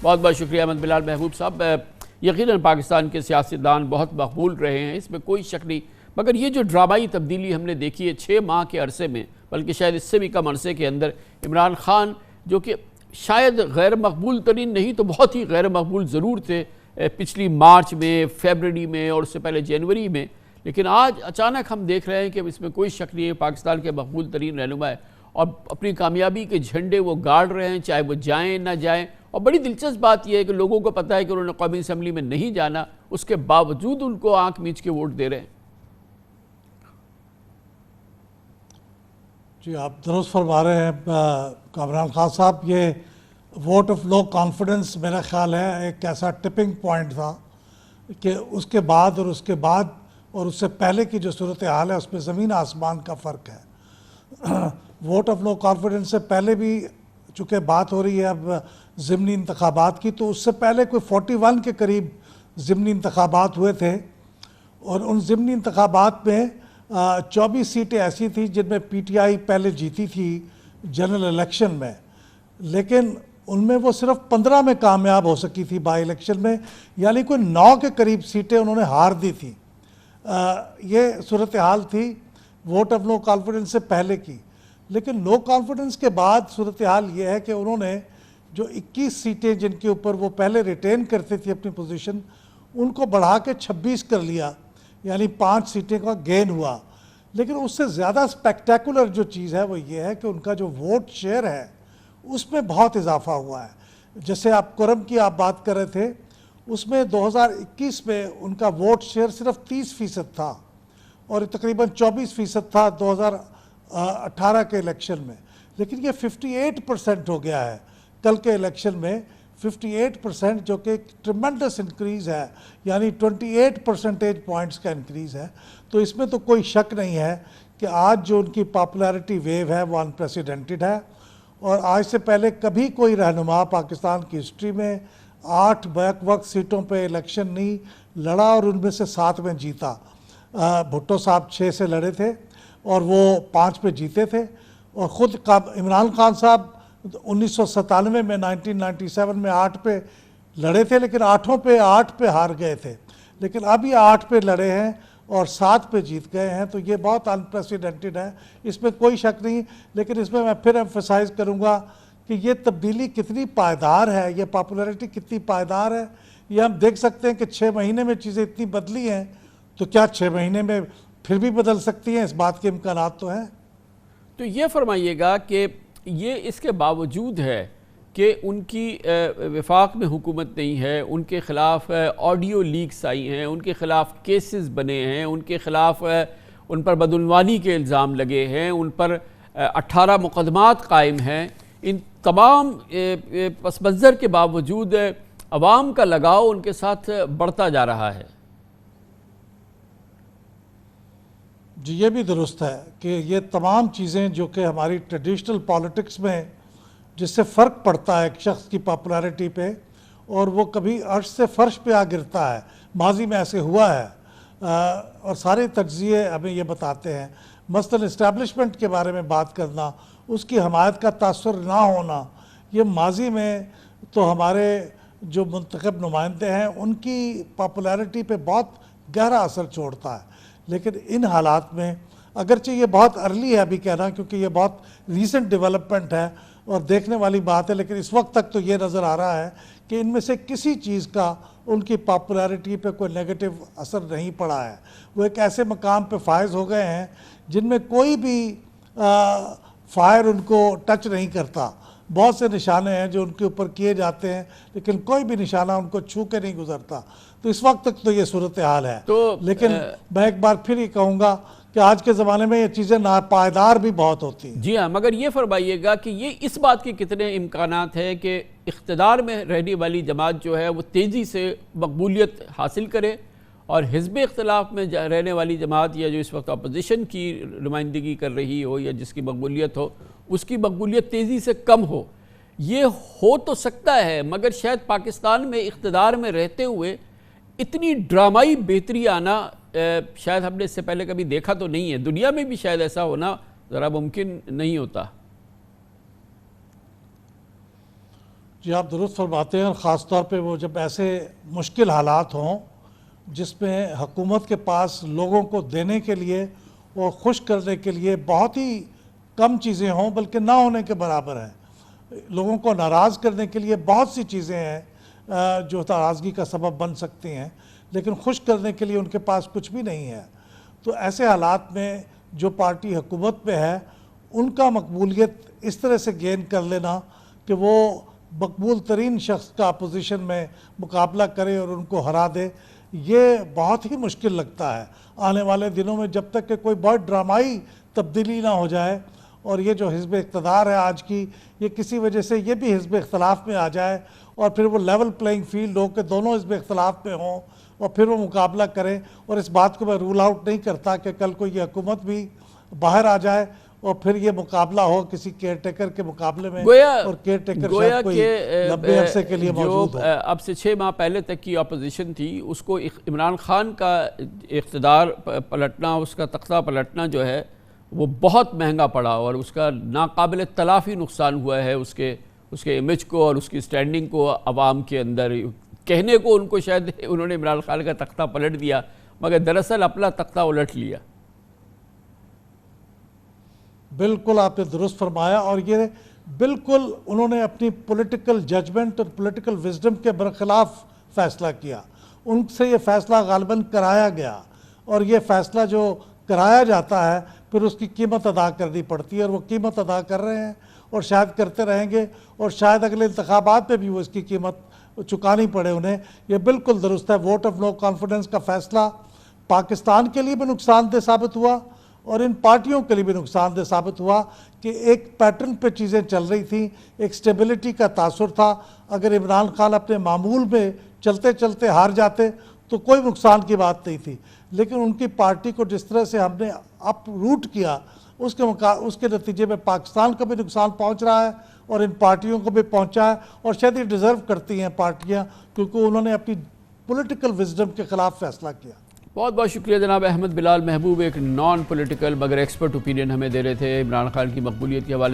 بہت بہت شکریہ احمد بلال محبوب صاحب. یقیناً پاکستان کے سیاستدان بہت مقبول رہے ہیں، اس میں کوئی شک نہیں، مگر یہ جو ڈرامائی تبدیلی ہم نے دیکھی ہے 6 ماہ کے عرصے میں، بلکہ شاید اس سے بھی کم عرصے کے اندر، عمران خان جو کہ شاید غیر مقبول ترین نہیں تو بہت ہی غیر مقبول ضرور تھے پچھلی مارچ میں، فیبرری میں اور اس سے پہلے جنوری میں، لیکن آج اچانک ہم دیکھ رہے ہیں کہ اس میں کوئی شک نہیں ہے پاکستان کے مقبول ترین رہنما ہے اور اپنی کامیابی کے جھنڈے وہ گاڑ رہے ہیں، چاہے وہ جائیں نہ جائیں. اور بڑی دلچسپ بات یہ ہے کہ لوگوں کو پتہ ہے کہ انہوں نے قومی اسمبلی میں نہیں جانا، اس کے باوجود ان کو آنکھ میچ کے ووٹ دے رہے ہیں. جی آپ درست فرما رہے ہیں عمران خان صاحب. یہ ووٹ آف لو کانفیڈنس میرا خیال ہے ایک ایسا ٹپنگ پوائنٹ تھا کہ اس کے بعد اور اس سے پہلے کی جو صورتحال ہے اس میں زمین آسمان کا فرق ہے. ووٹ آف لو کانفیڈنس سے پہلے بھی چونکہ بات ہو رہی ہے اب ضمنی انتخابات کی، تو اس سے پہلے کوئی 41 کے قریب ضمنی انتخابات ہوئے تھے اور ان ضمنی انتخابات میں 24 سیٹیں ایسی تھیں جن میں پی ٹی آئی پہلے جیتی تھی جنرل الیکشن میں، لیکن ان میں وہ صرف 15 میں کامیاب ہو سکی تھی بائی الیکشن میں، یعنی کوئی 9 کے قریب سیٹیں انہوں نے ہار دی تھی. یہ صورتحال تھی ووٹ آف نو کانفیڈنس سے پہلے کی. لیکن نو کانفیڈنس کے بعد صورتحال یہ ہے کہ انہوں نے جو 21 سیٹیں جن کے اوپر وہ پہلے ریٹین کرتے تھے اپنی پوزیشن، ان کو بڑھا کے 26 کر لیا، یعنی 5 سیٹیں کا گین ہوا. لیکن اس سے زیادہ سپیکٹیکولر جو چیز ہے وہ یہ ہے کہ ان کا جو ووٹ شیئر ہے اس میں بہت اضافہ ہوا ہے. جیسے آپ کرم کی آپ بات کر رہے تھے، اس میں 2021 میں ان کا ووٹ شیئر صرف 30% تھا اور تقریباً 24% تھا 2018 کے الیکشن میں، لیکن یہ 58% ہو گیا ہے کل کے الیکشن میں. 58% جو کہ ایک ٹریمنڈس انکریز ہے، یعنی 28 پرسنٹیج پوائنٹس کا انکریز ہے. تو اس میں تو کوئی شک نہیں ہے کہ آج جو ان کی پاپولیرٹی ویو ہے وہ انپریسیڈنٹڈ ہے، اور آج سے پہلے کبھی کوئی رہنما پاکستان کی ہسٹری میں 8 بیک وقت سیٹوں پہ الیکشن نہیں لڑا اور ان میں سے 7 میں جیتا. بھٹو صاحب 6 سے لڑے تھے اور وہ 5 پہ جیتے تھے، اور خود عمران خان صاحب 1997 میں 1997 میں 8 پہ لڑے تھے، لیکن 8 پہ ہار گئے تھے. لیکن اب یہ 8 پہ لڑے ہیں اور 7 پہ جیت گئے ہیں، تو یہ بہت انپریسیڈنٹڈ ہے، اس میں کوئی شک نہیں. لیکن اس میں پھر ایمفسائز کروں گا کہ یہ تبدیلی کتنی پائیدار ہے، یہ پاپولیرٹی کتنی پائیدار ہے. یہ ہم دیکھ سکتے ہیں کہ 6 مہینے میں چیزیں اتنی بدلی ہیں، تو کیا 6 مہینے میں پھر بھی بدل سکتی ہیں؟ اس بات کے امکانات تو ہیں. تو یہ فرمائیے گا کہ یہ اس کے باوجود ہے کہ ان کی وفاق میں حکومت نہیں ہے، ان کے خلاف آڈیو لیکس آئی ہیں، ان کے خلاف کیسز بنے ہیں، ان کے خلاف ان پر بدعنوانی کے الزام لگے ہیں، ان پر 18 مقدمات قائم ہیں. ان تمام پس منظر کے باوجود عوام کا لگاؤ ان کے ساتھ بڑھتا جا رہا ہے. جی یہ بھی درست ہے کہ یہ تمام چیزیں جو کہ ہماری ٹریڈیشنل پالیٹکس میں جس سے فرق پڑتا ہے ایک شخص کی پاپولیرٹی پہ، اور وہ کبھی عرش سے فرش پہ آ گرتا ہے، ماضی میں ایسے ہوا ہے، اور سارے تجزیے ہمیں یہ بتاتے ہیں. مثلاً اسٹیبلشمنٹ کے بارے میں بات کرنا، اس کی حمایت کا تاثر نہ ہونا، یہ ماضی میں تو ہمارے جو منتخب نمائندے ہیں ان کی پاپولیرٹی پہ بہت گہرا اثر چھوڑتا ہے. لیکن ان حالات میں اگرچہ یہ بہت ارلی ہے ابھی کہنا، کیونکہ یہ بہت ریسنٹ ڈیولپمنٹ ہے اور دیکھنے والی بات ہے، لیکن اس وقت تک تو یہ نظر آ رہا ہے کہ ان میں سے کسی چیز کا ان کی پاپولیرٹی پہ کوئی نیگیٹو اثر نہیں پڑا ہے. وہ ایک ایسے مقام پہ فائز ہو گئے ہیں جن میں کوئی بھی فائر ان کو ٹچ نہیں کرتا. بہت سے نشانے ہیں جو ان کے اوپر کیے جاتے ہیں، لیکن کوئی بھی نشانہ ان کو چھو کے نہیں گزرتا. تو اس وقت تک تو یہ صورتحال ہے. لیکن میں ایک بار پھر یہ کہوں گا کہ آج کے زمانے میں یہ چیزیں ناپائیدار بھی بہت ہوتی ہیں. جی ہاں، مگر یہ فرمائیے گا کہ یہ اس بات کے کتنے امکانات ہیں کہ اقتدار میں رہنے والی جماعت جو ہے وہ تیزی سے مقبولیت حاصل کرے، اور حزب اختلاف میں رہنے والی جماعت یا جو اس وقت اپوزیشن کی نمائندگی کر رہی ہو یا جس کی مقبولیت ہو، اس کی مقبولیت تیزی سے کم ہو. یہ ہو تو سکتا ہے، مگر شاید پاکستان میں اقتدار میں رہتے ہوئے اتنی ڈرامائی بہتری آنا شاید ہم نے اس سے پہلے کبھی دیکھا تو نہیں ہے. دنیا میں بھی شاید ایسا ہونا ذرا ممکن نہیں ہوتا. جی آپ درست فرماتے ہیں، اور خاص طور پہ وہ جب ایسے مشکل حالات ہوں جس میں حکومت کے پاس لوگوں کو دینے کے لیے اور خوش کرنے کے لیے بہت ہی کم چیزیں ہوں، بلکہ نہ ہونے کے برابر ہیں، لوگوں کو ناراض کرنے کے لیے بہت سی چیزیں ہیں جو ناراضگی کا سبب بن سکتی ہیں، لیکن خوش کرنے کے لیے ان کے پاس کچھ بھی نہیں ہے۔ تو ایسے حالات میں جو پارٹی حکومت میں ہے ان کا مقبولیت اس طرح سے گین کر لینا کہ وہ مقبول ترین شخص کا اپوزیشن میں مقابلہ کرے اور ان کو ہرا دے، یہ بہت ہی مشکل لگتا ہے آنے والے دنوں میں، جب تک کہ کوئی بہت ڈرامائی تبدیلی نہ ہو جائے اور یہ جو حزب اقتدار ہے آج کی، یہ کسی وجہ سے یہ بھی حزب اختلاف میں آ جائے اور پھر وہ لیول پلینگ فیلڈ ہو کہ دونوں حزب اختلاف میں ہوں اور پھر وہ مقابلہ کریں۔ اور اس بات کو میں رول آؤٹ نہیں کرتا کہ کل کو یہ حکومت بھی باہر آ جائے اور پھر یہ مقابلہ ہو کسی کیئر ٹیکر کے مقابلے میں، اور کیئر ٹیکر شاید کوئی لمبے عرصے کے لیے موجود ہو۔ اب سے 6 ماہ پہلے تک کی اپوزیشن تھی، اس کو عمران خان کا اقتدار پلٹنا، اس کا تختہ پلٹنا جو ہے وہ بہت مہنگا پڑا، اور اس کا ناقابل تلافی نقصان ہوا ہے اس کے امیج کو اور اس کی سٹینڈنگ کو عوام کے اندر۔ کہنے کو ان کو شاید انہوں نے عمران خان کا تختہ پلٹ دیا، مگر دراصل اپنا تختہ الٹ لیا۔ بالکل آپ نے درست فرمایا، اور یہ بالکل انہوں نے اپنی پولیٹیکل ججمنٹ اور پولیٹیکل وزڈم کے برخلاف فیصلہ کیا، ان سے یہ فیصلہ غالباً کرایا گیا، اور یہ فیصلہ جو کرایا جاتا ہے پھر اس کی قیمت ادا کرنی پڑتی ہے، اور وہ قیمت ادا کر رہے ہیں اور شاید کرتے رہیں گے، اور شاید اگلے انتخابات میں بھی وہ اس کی قیمت چکانی پڑے انہیں۔ یہ بالکل درست ہے، ووٹ آف نو کانفیڈنس کا فیصلہ پاکستان کے لیے بھی نقصان دہ ثابت ہوا اور ان پارٹیوں کے لیے بھی نقصان دہ ثابت ہوا کہ ایک پیٹرن پہ چیزیں چل رہی تھیں، ایک سٹیبلٹی کا تاثر تھا۔ اگر عمران خان اپنے معمول میں چلتے چلتے ہار جاتے تو کوئی نقصان کی بات نہیں تھی، لیکن ان کی پارٹی کو جس طرح سے ہم نے اپ روٹ کیا اس کے نتیجے میں پاکستان کو بھی نقصان پہنچ رہا ہے اور ان پارٹیوں کو بھی پہنچا ہے، اور شاید یہ ڈیزرو کرتی ہیں پارٹیاں کیونکہ انہوں نے اپنی پولیٹیکل وزڈم کے خلاف فیصلہ کیا۔ بہت بہت شکریہ جناب احمد بلال محبوب، ایک نان پولیٹیکل مگر ایکسپرٹ اوپینین ہمیں دے رہے تھے عمران خان کی مقبولیت کے حوالے